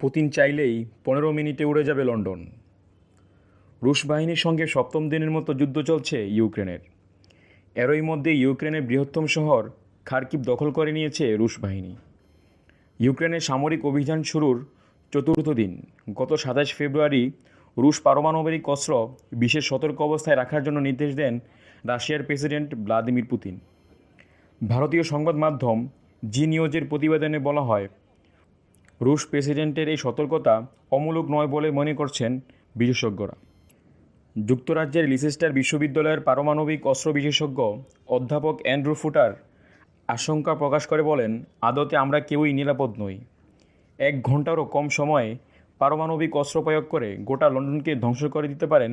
Putin চাইলেই 15 মিনিটে উড়ে যাবে লন্ডন। রুশ বাহিনীর সঙ্গে সপ্তম দিনের মতো যুদ্ধ চলছে ইউক্রেনের। এরই মধ্যে ইউক্রেনের বৃহত্তম শহর খার্কিভ দখল করে নিয়েছে রুশ বাহিনী। ইউক্রেনের সামরিক অভিযান শুরুর চতুর্থ দিন গত 27 ফেব্রুয়ারি রুশ পারমাণবিক অস্ত্র বিশেষ সতর্ক অবস্থায় রাখার জন্য নির্দেশ দেন রাশিয়ার প্রেসিডেন্ট ভ্লাদিমির পুতিন। ভারতীয় সংবাদ মাধ্যম জি নিউজের প্রতিবেদনে বলা হয়, রুশ প্রেসিডেন্টের এই সতর্কতা অমূলক নয় বলে মনে করছেন বিশেষজ্ঞরা। যুক্তরাজ্যের লিসেস্টার বিশ্ববিদ্যালয়ের পারমাণবিক অস্ত্র বিশেষজ্ঞ অধ্যাপক অ্যান্ড্রু ফুটার আশঙ্কা প্রকাশ করে বলেন, আদতে আমরা কেউই নিরাপদ নই। 1 ঘন্টারও কম সময়ে পারমাণবিক অস্ত্র প্রয়োগ করে গোটা লন্ডনকে ধ্বংস করে দিতে পারেন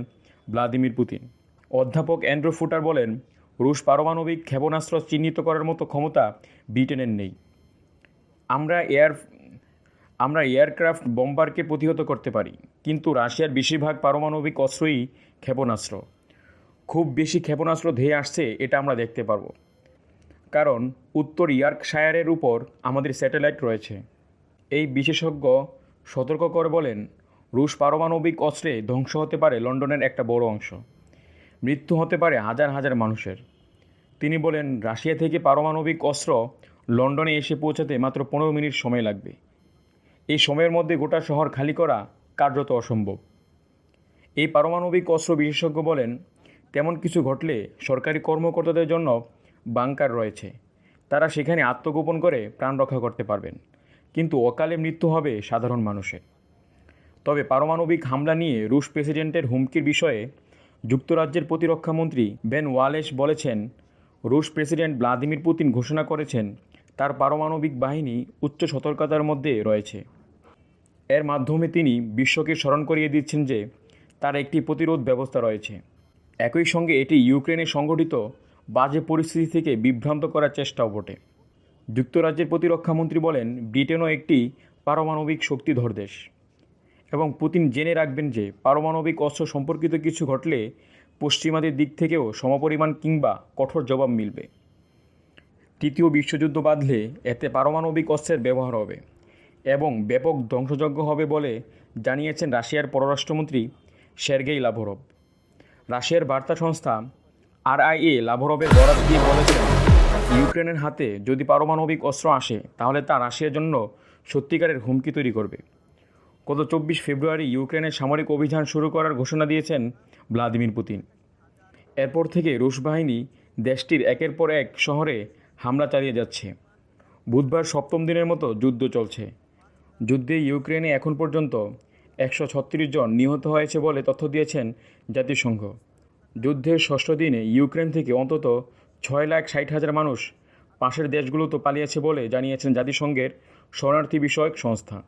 ভ্লাদিমির পুতিন। অধ্যাপক অ্যান্ড্রু ফুটার বলেন, রুশ পারমাণবিক ক্ষেপণাস্ত্র চিহ্নিত করার মতো ক্ষমতা ব্রিটেনের নেই। আমরা এয়ারক্রাফট বম্বারকে প্রতিহত করতে পারি, কিন্তু রাশিয়ার বেশিরভাগ পারমাণবিক অস্ত্রই ক্ষেপণাস্ত্র। খুব বেশি ক্ষেপণাস্ত্র ধেয়ে আসছে এটা আমরা দেখতে পারব, কারণ উত্তর ইয়র্কশায়ারের উপর আমাদের স্যাটেলাইট রয়েছে। এই বিশেষজ্ঞ সতর্ক করে বলেন, রুশ পারমাণবিক অস্ত্রে ধ্বংস হতে পারে লন্ডনের একটা বড় অংশ, মৃত্যু হতে পারে হাজার হাজার মানুষের। তিনি বলেন, রাশিয়া থেকে পারমাণবিক অস্ত্র লন্ডনে এসে পৌঁছাতে মাত্র 15 মিনিট সময় লাগবে। এই সময়ের মধ্যে গোটা শহর খালি করা কার্যত অসম্ভব। এই পারমাণবিক অস্ত্র বিশেষজ্ঞ বলেন, তেমন কিছু ঘটলে সরকারি কর্মকর্তাদের জন্য বাংকার রয়েছে, তারা সেখানে আত্মগোপন করে প্রাণ রক্ষা করতে পারবেন, কিন্তু অকালে মৃত্যু হবে সাধারণ মানুষের। তবে পারমাণবিক হামলা নিয়ে রুশ প্রেসিডেন্টের হুমকির বিষয়ে যুক্তরাজ্যের প্রতিরক্ষামন্ত্রী বেন ওয়ালেস বলেছেন, রুশ প্রেসিডেন্ট ভ্লাদিমির পুতিন ঘোষণা করেছেন তার পারমাণবিক বাহিনী উচ্চ সতর্কতার মধ্যে রয়েছে। এর মাধ্যমে তিনি বিশ্বকে স্মরণ করিয়ে দিচ্ছেন যে তার একটি প্রতিরোধ ব্যবস্থা রয়েছে। একই সঙ্গে এটি ইউক্রেনে সংঘটিত বাজে পরিস্থিতি থেকে বিভ্রান্ত করার চেষ্টাও বটে। যুক্তরাজ্যের প্রতিরক্ষামন্ত্রী বলেন, ব্রিটেনও একটি পারমাণবিক শক্তিধর দেশ এবং পুতিন জেনে রাখবেন যে পারমাণবিক অস্ত্র সম্পর্কিত কিছু ঘটলে পশ্চিমাদের দিক থেকেও সমপরিমাণ কিংবা কঠোর জবাব মিলবে। তৃতীয় বিশ্বযুদ্ধ বাঁধলে এতে পারমাণবিক অস্ত্রের ব্যবহার হবে এবং ব্যাপক ধ্বংসযজ্ঞ হবে বলে জানিয়েছেন রাশিয়ার পররাষ্ট্রমন্ত্রী সের্গেই লাভরভ। রাশিয়ার বার্তা সংস্থা আরআইএ লাভরভের বরাত দিয়ে বলেছেন, ইউক্রেনের হাতে যদি পারমাণবিক অস্ত্র আসে তাহলে তা রাশিয়ার জন্য সত্যিকারের হুমকি তৈরি করবে। গত 24 ফেব্রুয়ারি ইউক্রেনের সামরিক অভিযান শুরু করার ঘোষণা দিয়েছেন ভ্লাদিমির পুতিন। এরপর থেকে রুশ বাহিনী দেশটির একের পর এক শহরে হামলা চালিয়ে যাচ্ছে। বুধবার সপ্তম দিনের মতো যুদ্ধ চলছে। যুদ্ধে ইউক্রেনে এখন পর্যন্ত 136 জন নিহত হয়েছে বলে তথ্য দিয়েছেন জাতিসংঘ। যুদ্ধের ষষ্ঠ দিনে ইউক্রেন থেকে অন্তত 6,60,000 মানুষ পাশের দেশগুলোতে পালিয়েছে বলে জানিয়েছেন জাতিসংঘের শরণার্থী বিষয়ক সংস্থা।